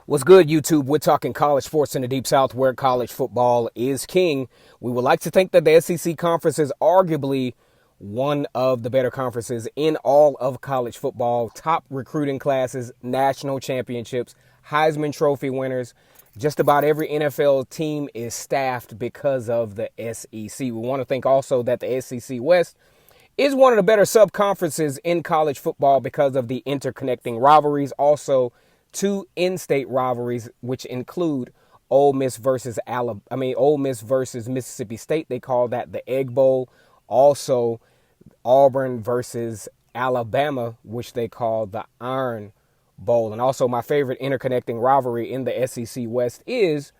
What's good, YouTube? We're talking college sports in the Deep South where college football is king. We would like to think that the SEC conference is arguably one of the better conferences in all of college football. Top recruiting classes, national championships, Heisman Trophy winners. Just about every NFL team is staffed because of the SEC. We want to think also that the SEC West is one of the better sub-conferences in college football because of the interconnecting rivalries. Also, two in-state rivalries, which include Ole Miss versus Mississippi State. They call that the Egg Bowl. Also, Auburn versus Alabama, which they call the Iron Bowl. And also, my favorite interconnecting rivalry in the SEC West is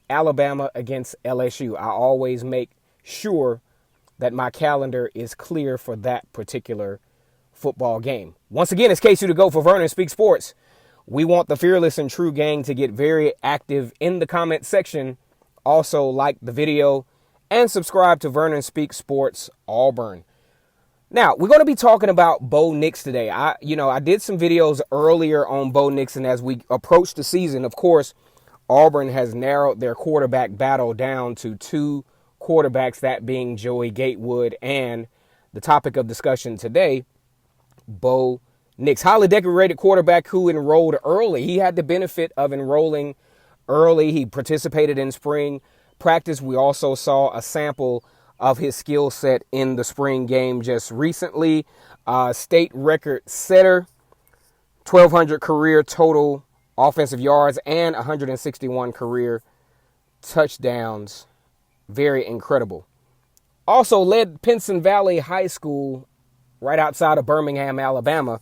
Alabama against LSU. I always make sure that my calendar is clear for that particular football game. Once again, it's Casey to go for Vernon Speak Sports. We want the fearless and true gang to get very active in the comment section. Also, like the video and subscribe to Vernon Speak Sports Auburn. Now, we're going to be talking about Bo Nix today. I did some videos earlier on Bo Nix, and as we approach the season, of course, Auburn has narrowed their quarterback battle down to two quarterbacks, that being Joey Gatewood and the topic of discussion today, Bo Nix, highly decorated quarterback who enrolled early. He had the benefit of enrolling early. He participated in spring practice. We also saw a sample of his skill set in the spring game just recently. State record setter, 1,200 career total offensive yards and 161 career touchdowns. Very incredible. Also led Pinson Valley High School right outside of Birmingham, Alabama.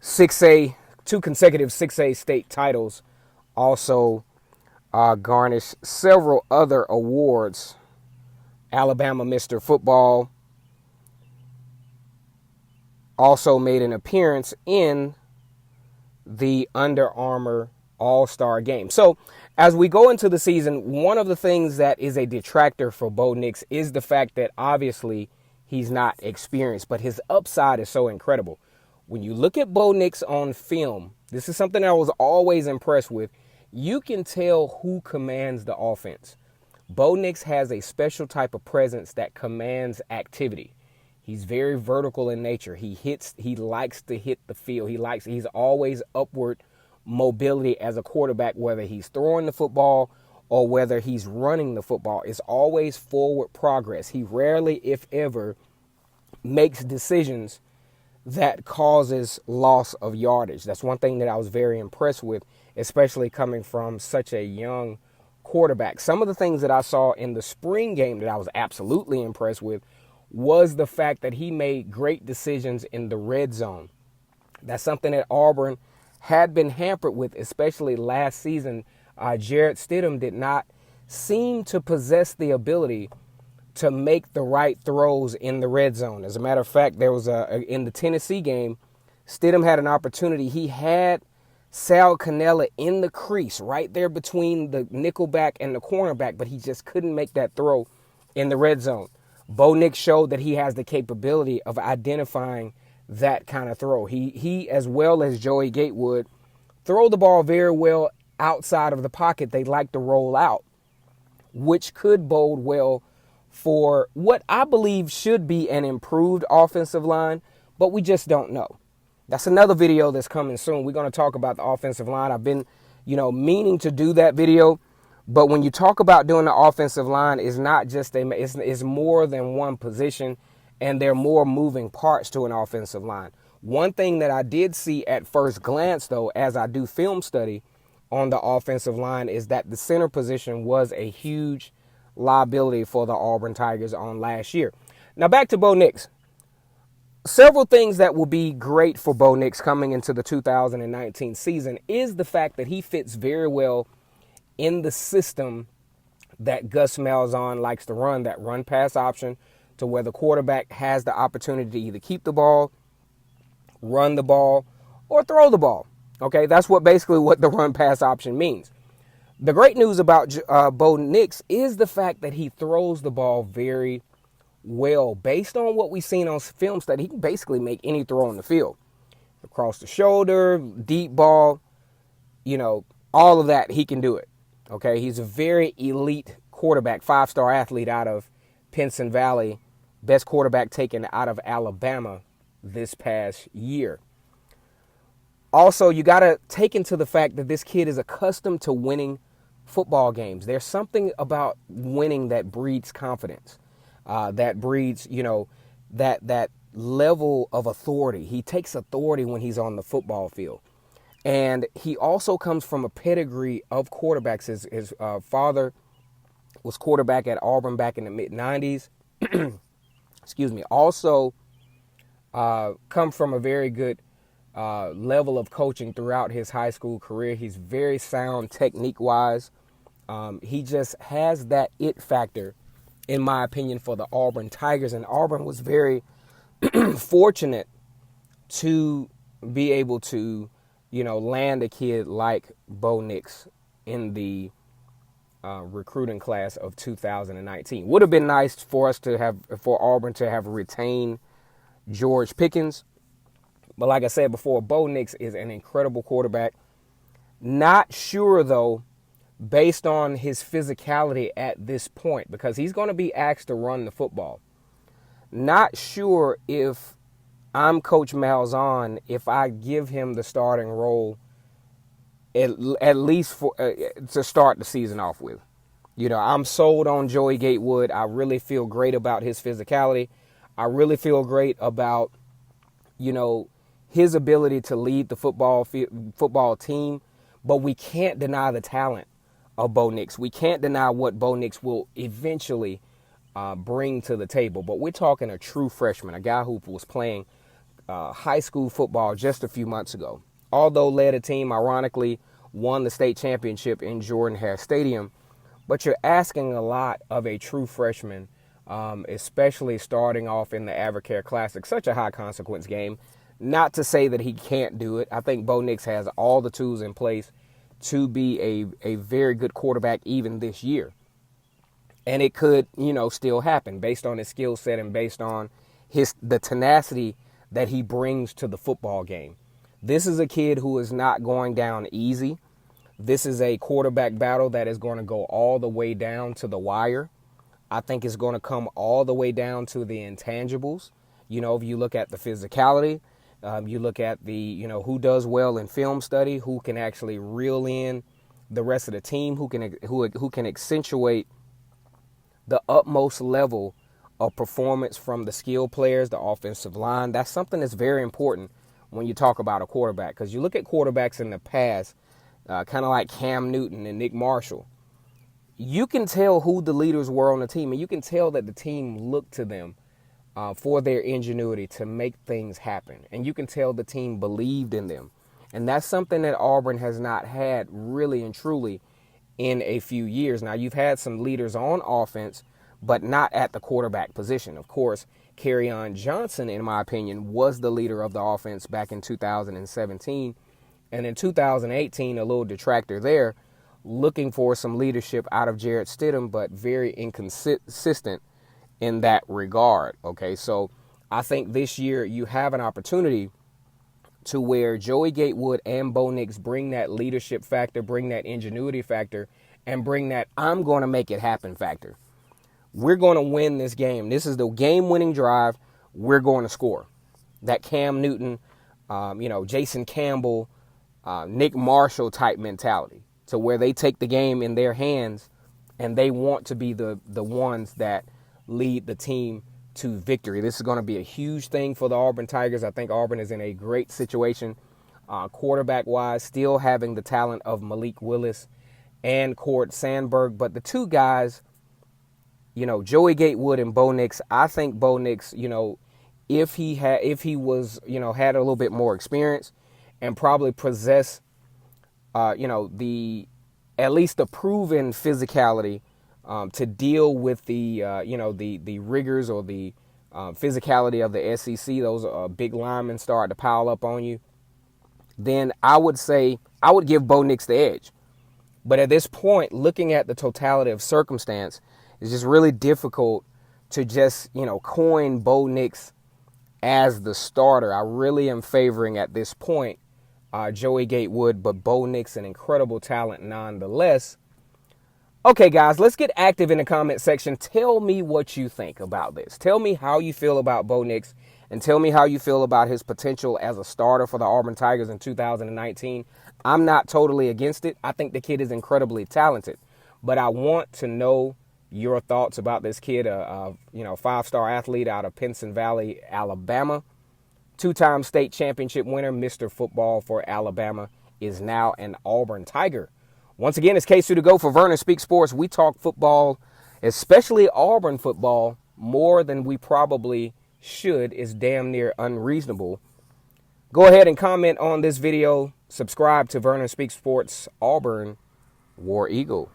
6A, two consecutive 6A state titles. Also garnished several other awards. Alabama Mr. Football. Also made an appearance in the Under Armour All-Star Game. So as we go into the season, one of the things that is a detractor for Bo Nix is the fact that obviously he's not experienced, but his upside is so incredible. When you look at Bo Nix on film, this is something I was always impressed with. You can tell who commands the offense. Bo Nix has a special type of presence that commands activity. He's very vertical in nature. He likes to hit the field. He's always upward mobility as a quarterback, whether he's throwing the football or whether he's running the football. It's always forward progress. He rarely, if ever, makes decisions that causes loss of yardage. That's one thing that I was very impressed with, especially coming from such a young quarterback. Some of the things that I saw in the spring game that I was absolutely impressed with was the fact that he made great decisions in the red zone. That's something that Auburn had been hampered with, especially last season. Jarrett Stidham did not seem to possess the ability to make the right throws in the red zone. As a matter of fact, there was in the Tennessee game, Stidham had an opportunity. He had Sal Cannella in the crease right there between the nickelback and the cornerback, but he just couldn't make that throw in the red zone. Bo Nix showed that he has the capability of identifying that kind of throw. He as well as Joey Gatewood, throw the ball very well outside of the pocket. They like to roll out, which could bode well for what I believe should be an improved offensive line, but we just don't know. That's another video that's coming soon. We're going to talk about the offensive line. I've been, meaning to do that video, but when you talk about doing the offensive line, it's not just it's more than one position, and there are more moving parts to an offensive line. One thing that I did see at first glance, though, as I do film study on the offensive line, is that the center position was a huge liability for the Auburn Tigers on last year. Now back to Bo Nix. Several things that will be great for Bo Nix coming into the 2019 season is the fact that he fits very well in the system that Gus Malzahn likes to run, that run-pass option, to where the quarterback has the opportunity to either keep the ball, run the ball, or throw the ball. Okay, that's basically what the run-pass option means. The great news about Bo Nix is the fact that he throws the ball very well. Based on what we've seen on film study, he can basically make any throw on the field. Across the shoulder, deep ball, all of that, he can do it. Okay, he's a very elite quarterback, 5-star athlete out of Pinson Valley, best quarterback taken out of Alabama this past year. Also, you got to take into the fact that this kid is accustomed to winning football games. There's something about winning that breeds confidence, that breeds, that level of authority. He takes authority when he's on the football field. And he also comes from a pedigree of quarterbacks. His father was quarterback at Auburn back in the mid-90s. Excuse me. Also come from a very good level of coaching throughout his high school career. He's very sound technique-wise. He just has that it factor, in my opinion, for the Auburn Tigers. And Auburn was very fortunate to be able to, land a kid like Bo Nix in the recruiting class of 2019. Would have been nice for Auburn to have retained George Pickens. But like I said before, Bo Nix is an incredible quarterback. Not sure, though, based on his physicality at this point, because he's going to be asked to run the football. Not sure if I'm Coach Malzahn, if I give him the starting role at least for to start the season off with. I'm sold on Joey Gatewood. I really feel great about his physicality. I really feel great about, his ability to lead the football team. But we can't deny the talent of Bo Nix. We can't deny what Bo Nix will eventually bring to the table. But we're talking a true freshman, a guy who was playing high school football just a few months ago. Although led a team, ironically, won the state championship in Jordan-Hare Stadium. But you're asking a lot of a true freshman, especially starting off in the Advocare Classic, such a high-consequence game. Not to say that he can't do it. I think Bo Nix has all the tools in place to be a very good quarterback even this year. And it could, still happen based on his skill set and based on the tenacity that he brings to the football game. This is a kid who is not going down easy. This is a quarterback battle that is going to go all the way down to the wire. I think it's going to come all the way down to the intangibles. If you look at the physicality, you look at the, who does well in film study, who can actually reel in the rest of the team, who can accentuate the utmost level of performance from the skill players, the offensive line. That's something that's very important when you talk about a quarterback, because you look at quarterbacks in the past, kind of like Cam Newton and Nick Marshall. You can tell who the leaders were on the team, and you can tell that the team looked to them for their ingenuity to make things happen. And you can tell the team believed in them. And that's something that Auburn has not had really and truly in a few years. Now, you've had some leaders on offense, but not at the quarterback position. Of course, Kerryon Johnson, in my opinion, was the leader of the offense back in 2017. And in 2018, a little detractor there, looking for some leadership out of Jarrett Stidham, but very inconsistent in that regard. Okay, so I think this year you have an opportunity to where Joey Gatewood and Bo Nix bring that leadership factor, bring that ingenuity factor, and bring that I'm going to make it happen factor. We're going to win this game. This is the game-winning drive. We're going to score. That Cam Newton, Jason Campbell, Nick Marshall type mentality, to where they take the game in their hands and they want to be the ones that lead the team to victory. This is going to be a huge thing for the Auburn Tigers. I think Auburn is in a great situation quarterback-wise, still having the talent of Malik Willis and Cord Sandberg. But the two guys, Joey Gatewood and Bo Nix, I think Bo Nix, if he was, had a little bit more experience and probably possess, at least the proven physicality to deal with the rigors or the physicality of the SEC, those big linemen start to pile up on you, then I would say I would give Bo Nix the edge. But at this point, looking at the totality of circumstance, it's just really difficult to just, coin Bo Nix as the starter. I really am favoring at this point Joey Gatewood, but Bo Nix, an incredible talent nonetheless. Okay, guys, let's get active in the comment section. Tell me what you think about this. Tell me how you feel about Bo Nix, and tell me how you feel about his potential as a starter for the Auburn Tigers in 2019. I'm not totally against it. I think the kid is incredibly talented, but I want to know your thoughts about this kid, a five-star athlete out of Pinson Valley, Alabama. Two-time state championship winner, Mr. Football for Alabama, is now an Auburn Tiger. Once again, it's K2 to go for Vernon Speaks Sports. We talk football, especially Auburn football, more than we probably should. Is damn near unreasonable. Go ahead and comment on this video. Subscribe to Vernon Speaks Sports. Auburn War Eagle.